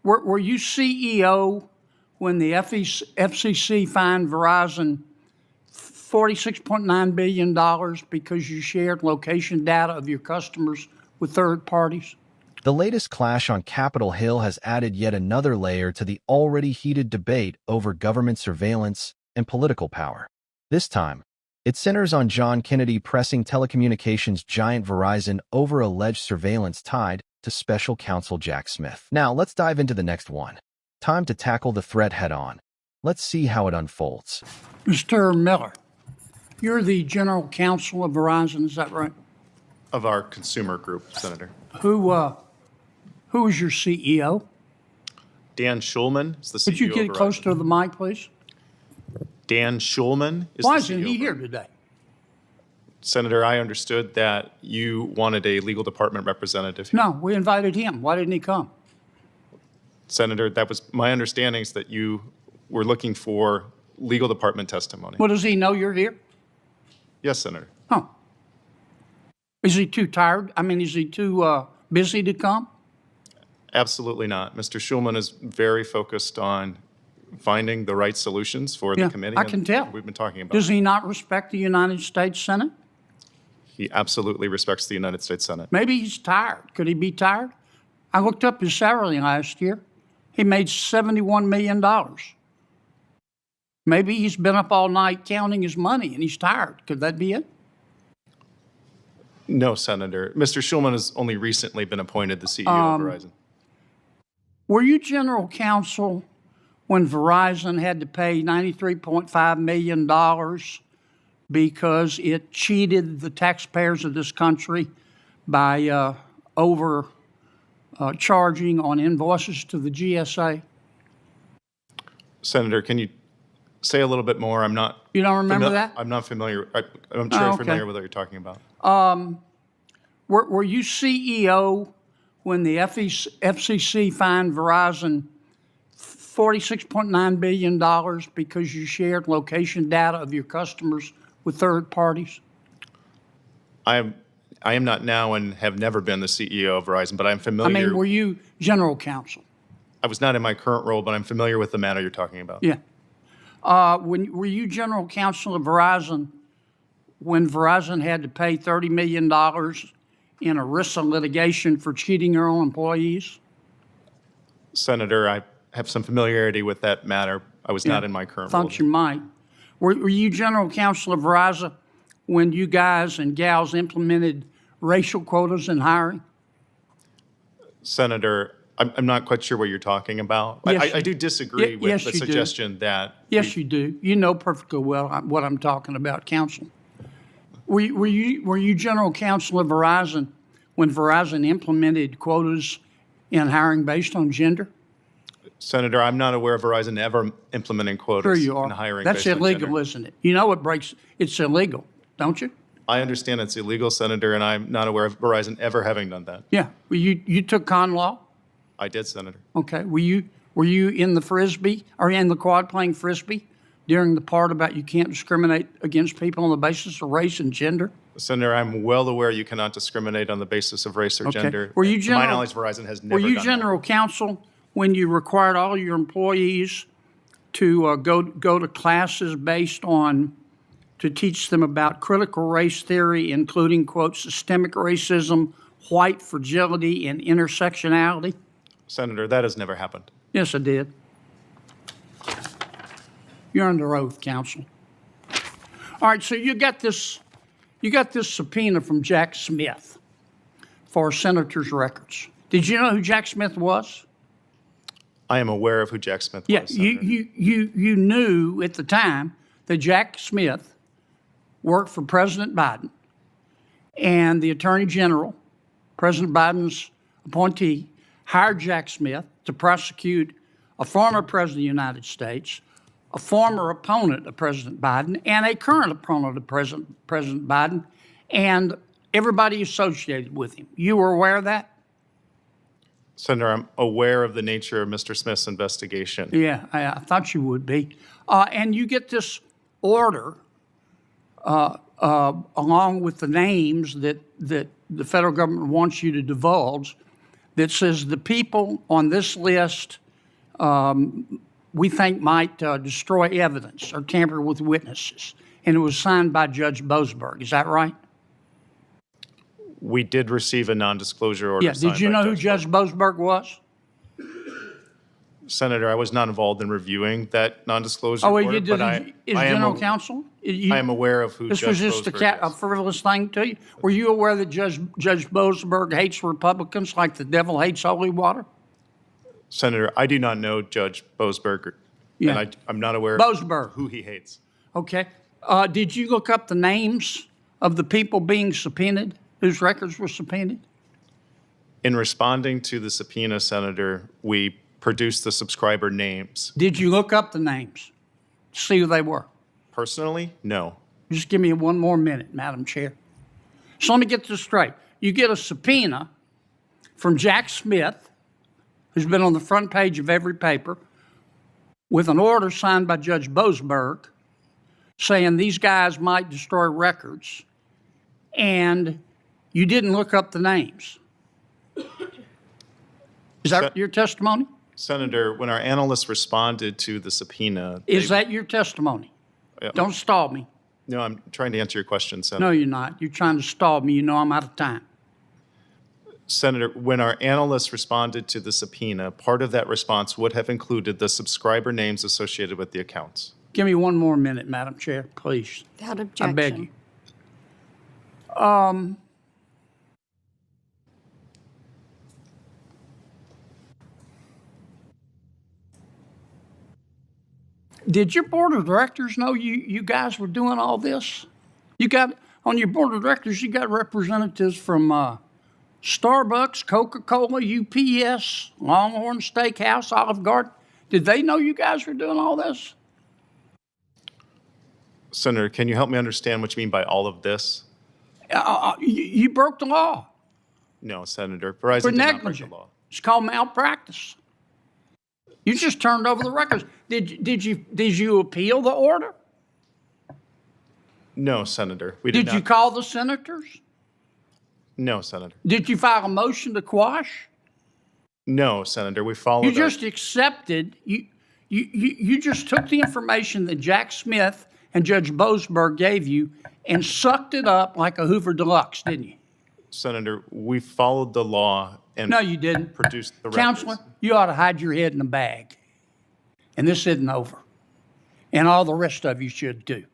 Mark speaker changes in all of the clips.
Speaker 1: Were you CEO when the FCC fined Verizon $46.9 billion because you shared location data of your customers with third parties?
Speaker 2: The latest clash on Capitol Hill has added yet another layer to the already heated debate over government surveillance and political power. This time, it centers on John Kennedy pressing telecommunications giant Verizon over alleged surveillance tied to special counsel Jack Smith. Now, let's dive into the next one. Time to tackle the threat head-on. Let's see how it unfolds.
Speaker 1: Mr. Miller, you're the general counsel of Verizon, is that right?
Speaker 3: Of our consumer group, Senator.
Speaker 1: Who is your CEO?
Speaker 3: Dan Schulman is the CEO.
Speaker 1: Could you get
Speaker 3: of
Speaker 1: close
Speaker 3: Verizon.
Speaker 1: to the mic, please?
Speaker 3: Dan Schulman is
Speaker 1: Why
Speaker 3: the CEO.
Speaker 1: isn't he
Speaker 3: of
Speaker 1: here
Speaker 3: Verizon.
Speaker 1: today?
Speaker 3: Senator, I understood that you wanted a legal department representative.
Speaker 1: No, we invited him. Why didn't he come?
Speaker 3: Senator, that was my understanding is that you were looking for legal department testimony.
Speaker 1: Well, does he know you're here?
Speaker 3: Yes, Senator.
Speaker 1: Huh. Is he too tired? I mean, is he too busy to come?
Speaker 3: Absolutely not. Mr. Schulman is very focused on finding the right solutions for
Speaker 1: Yeah,
Speaker 3: the committee.
Speaker 1: I can tell.
Speaker 3: We've been talking about.
Speaker 1: Does he not respect the United States Senate?
Speaker 3: He absolutely respects the United States Senate.
Speaker 1: Maybe he's tired. Could he be tired? I looked up his salary last year. He made $71 million. Maybe he's been up all night counting his money and he's tired. Could that be it?
Speaker 3: No, Senator. Mr. Schulman has only recently been appointed the CEO of Verizon.
Speaker 1: Were you general counsel when Verizon had to pay $93.5 million because it cheated the taxpayers of this country by charging on invoices to the GSA?
Speaker 3: Senator, can you say a little bit more? I'm not.
Speaker 1: You don't remember that?
Speaker 3: I'm not familiar. I'm sure
Speaker 1: okay.
Speaker 3: familiar with what you're talking about.
Speaker 1: Were you CEO when the FCC fined Verizon $46.9 billion because you shared location data of your customers with third parties?
Speaker 3: I am not now and have never been the CEO of Verizon, but I'm familiar.
Speaker 1: I mean, were you general counsel?
Speaker 3: I was not in my current role, but I'm familiar with the matter you're talking about.
Speaker 1: Yeah. Were you general counsel of Verizon when Verizon had to pay $30 million in ERISA litigation for cheating their own employees?
Speaker 3: Senator, I have some familiarity with that matter. I was not in my current role.
Speaker 1: Thought you might. Were you general counsel of Verizon when you guys and gals implemented racial quotas in hiring?
Speaker 3: Senator, I'm not quite sure what you're talking about.
Speaker 1: Yes,
Speaker 3: I do disagree with
Speaker 1: yes,
Speaker 3: the
Speaker 1: you do.
Speaker 3: suggestion that.
Speaker 1: Yes, you do. You know perfectly well what I'm talking about, counsel. Were you general counsel of Verizon when Verizon implemented quotas in hiring based on gender?
Speaker 3: Senator, I'm not aware of Verizon ever implementing quotas
Speaker 1: Sure you are.
Speaker 3: in hiring.
Speaker 1: That's
Speaker 3: based on
Speaker 1: illegal,
Speaker 3: gender.
Speaker 1: isn't it? You know it's illegal, don't you?
Speaker 3: I understand it's illegal, Senator, and I'm not aware of Verizon ever having done that.
Speaker 1: Yeah. Well, you took con law?
Speaker 3: I did, Senator.
Speaker 1: Okay. Were you in the Frisbee or in the quad playing Frisbee during the part about you can't discriminate against people on the basis of race and gender?
Speaker 3: Senator, I'm well aware you cannot discriminate on the basis of race or gender.
Speaker 1: Were you
Speaker 3: To my
Speaker 1: general-
Speaker 3: knowledge, Verizon has never
Speaker 1: Were you
Speaker 3: done
Speaker 1: general counsel when you required all your employees to go to classes based on to teach them about critical race theory, including, quote, systemic racism, white fragility, and intersectionality?
Speaker 3: that. Senator, that has never happened.
Speaker 1: Yes, I did. You're under oath, counsel. All right, so you got this subpoena from Jack Smith for senator's records. Did you know who Jack Smith was?
Speaker 3: I am aware of who Jack Smith
Speaker 1: Yeah,
Speaker 3: was, Senator.
Speaker 1: you knew at the time that Jack Smith worked for President Biden, and the Attorney General, President Biden's appointee, hired Jack Smith to prosecute a former President of the United States, a former opponent of President Biden, and a current opponent of President Biden, and everybody associated with him. You were aware of that?
Speaker 3: Senator, I'm aware of the nature of Mr. Smith's investigation.
Speaker 1: Yeah, I thought you would be. And you get this order along with the names that the federal government wants you to divulge that says the people on this list we think might destroy evidence or tamper with witnesses. And it was signed by Judge Boasberg. Is that right?
Speaker 3: We did receive a non-disclosure order.
Speaker 1: Yeah. Did you
Speaker 3: signed by
Speaker 1: know who Judge Boasberg was?
Speaker 3: Senator, I was not involved in reviewing that non-disclosure
Speaker 1: Oh, well,
Speaker 3: order,
Speaker 1: you did.
Speaker 3: but I
Speaker 1: Is
Speaker 3: am
Speaker 1: general counsel?
Speaker 3: I am aware of who
Speaker 1: This
Speaker 3: Judge
Speaker 1: was just
Speaker 3: Boasberg
Speaker 1: a
Speaker 3: is.
Speaker 1: frivolous thing to you? Were you aware that Judge Boasberg hates Republicans like the devil hates holy water?
Speaker 3: Senator, I do not know Judge Boasberg,
Speaker 1: Yeah.
Speaker 3: and I'm not aware
Speaker 1: Boasberg.
Speaker 3: of who he hates.
Speaker 1: Okay. Did you look up the names of the people being subpoenaed, whose records were subpoenaed?
Speaker 3: In responding to the subpoena, Senator, we produced the subscriber names.
Speaker 1: Did you look up the names, see who they were?
Speaker 3: Personally, no.
Speaker 1: Just give me one more minute, Madam Chair. So let me get this straight. You get a subpoena from Jack Smith, who's been on the front page of every paper, with an order signed by Judge Boasberg saying these guys might destroy records, and you didn't look up the names. Is that your testimony?
Speaker 3: Senator, when our analysts responded to the subpoena,
Speaker 1: Is that your testimony?
Speaker 3: Yeah.
Speaker 1: Don't stall me.
Speaker 3: No, I'm trying to answer your question, Senator.
Speaker 1: No, you're not. You're trying to stall me. You know I'm out of time.
Speaker 3: Senator, when our analysts responded to the subpoena, part of that response would have included the subscriber names associated with the accounts.
Speaker 1: Give me one more minute, Madam Chair, please.
Speaker 4: Without objection.
Speaker 1: I beg you. Did your board of directors know you guys were doing all this? You got, on your board of directors, you got representatives from Starbucks, Coca-Cola, UPS, Longhorn Steakhouse, Olive Garden. Did they know you guys were doing all this?
Speaker 3: Senator, can you help me understand what you mean by all of this?
Speaker 1: You broke the law
Speaker 3: No, Senator. Verizon
Speaker 1: for
Speaker 3: did not break the
Speaker 1: negligence.
Speaker 3: law.
Speaker 1: It's called malpractice. You just turned over the records. Did you appeal the order?
Speaker 3: No, Senator. We did
Speaker 1: Did you
Speaker 3: not.
Speaker 1: call the senators?
Speaker 3: No, Senator.
Speaker 1: Did you file a motion to quash?
Speaker 3: No, Senator. We followed
Speaker 1: You just accepted. You just took the information that Jack Smith and Judge Boasberg gave you and sucked it up like a Hoover Deluxe, didn't you?
Speaker 3: Senator, we followed the law and
Speaker 1: No, you didn't.
Speaker 3: produced the records.
Speaker 1: Counselor, you ought to hide your head in a bag. And this isn't over. And all the rest of you should too.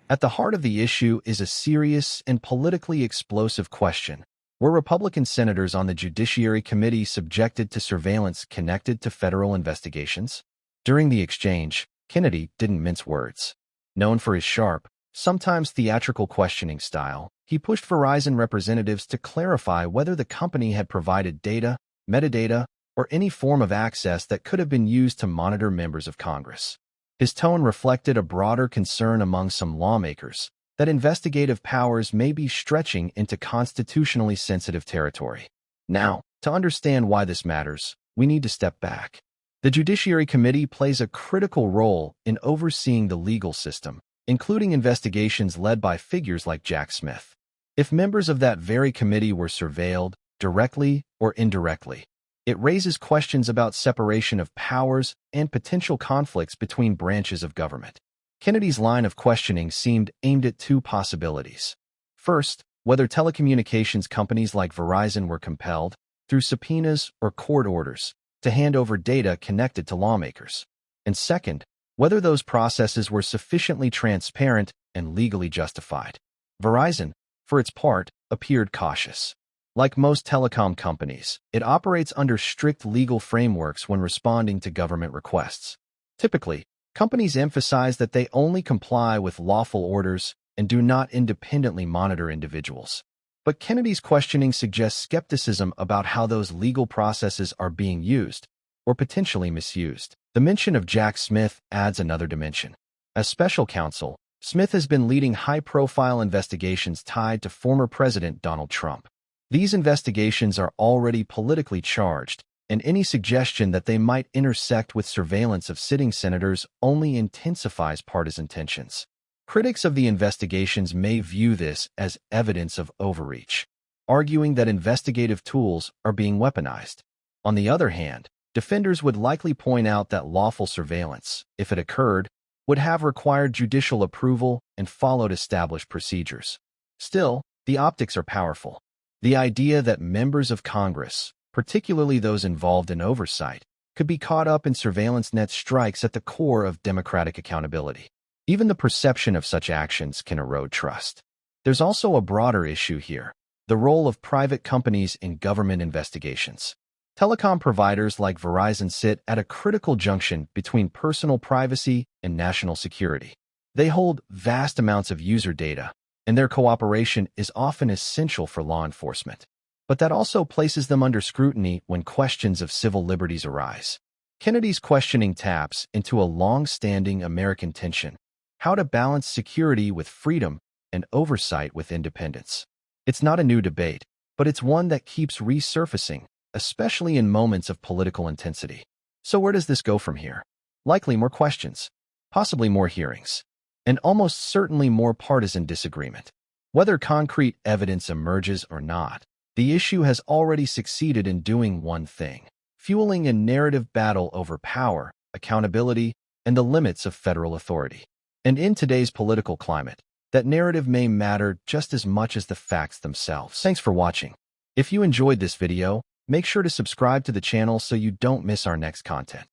Speaker 2: At the heart of the issue is a serious and politically explosive question. Were Republican senators on the Judiciary Committee subjected to surveillance connected to federal investigations? During the exchange, Kennedy didn't mince words. Known for his sharp, sometimes theatrical questioning style, he pushed Verizon representatives to clarify whether the company had provided data, metadata, or any form of access that could have been used to monitor members of Congress. His tone reflected a broader concern among some lawmakers that investigative powers may be stretching into constitutionally sensitive territory. Now, to understand why this matters, we need to step back. The Judiciary Committee plays a critical role in overseeing the legal system, including investigations led by figures like Jack Smith. If members of that very committee were surveilled, directly or indirectly, it raises questions about separation of powers and potential conflicts between branches of government. Kennedy's line of questioning seemed aimed at two possibilities. First, whether telecommunications companies like Verizon were compelled, through subpoenas or court orders, to hand over data connected to lawmakers. And second, whether those processes were sufficiently transparent and legally justified. Verizon, for its part, appeared cautious. Like most telecom companies, it operates under strict legal frameworks when responding to government requests. Typically, companies emphasize that they only comply with lawful orders and do not independently monitor individuals. But Kennedy's questioning suggests skepticism about how those legal processes are being used, or potentially misused. The mention of Jack Smith adds another dimension. As special counsel, Smith has been leading high-profile investigations tied to former President Donald Trump. These investigations are already politically charged, and any suggestion that they might intersect with surveillance of sitting senators only intensifies partisan tensions. Critics of the investigations may view this as evidence of overreach. arguing that investigative tools are being weaponized. On the other hand, defenders would likely point out that lawful surveillance, if it occurred, would have required judicial approval and followed established procedures. Still, the optics are powerful. The idea that members of Congress, particularly those involved in oversight, could be caught up in surveillance net strikes at the core of democratic accountability. Even the perception of such actions can erode trust. There's also a broader issue here: the role of private companies in government investigations. Telecom providers like Verizon sit at a critical junction between personal privacy and national security. They hold vast amounts of user data, and their cooperation is often essential for law enforcement. But that also places them under scrutiny when questions of civil liberties arise. Kennedy's questioning taps into a long-standing American tension: how to balance security with freedom and oversight with independence. It's not a new debate, but it's one that keeps resurfacing, especially in moments of political intensity. So where does this go from here? Likely more questions, possibly more hearings, and almost certainly more partisan disagreement. Whether concrete evidence emerges or not, the issue has already succeeded in doing one thing: fueling a narrative battle over power, accountability, and the limits of federal authority. And in today's political climate, that narrative may matter just as much as the facts themselves. Thanks for watching. If you enjoyed this video, make sure to subscribe to the channel so you don't miss our next content.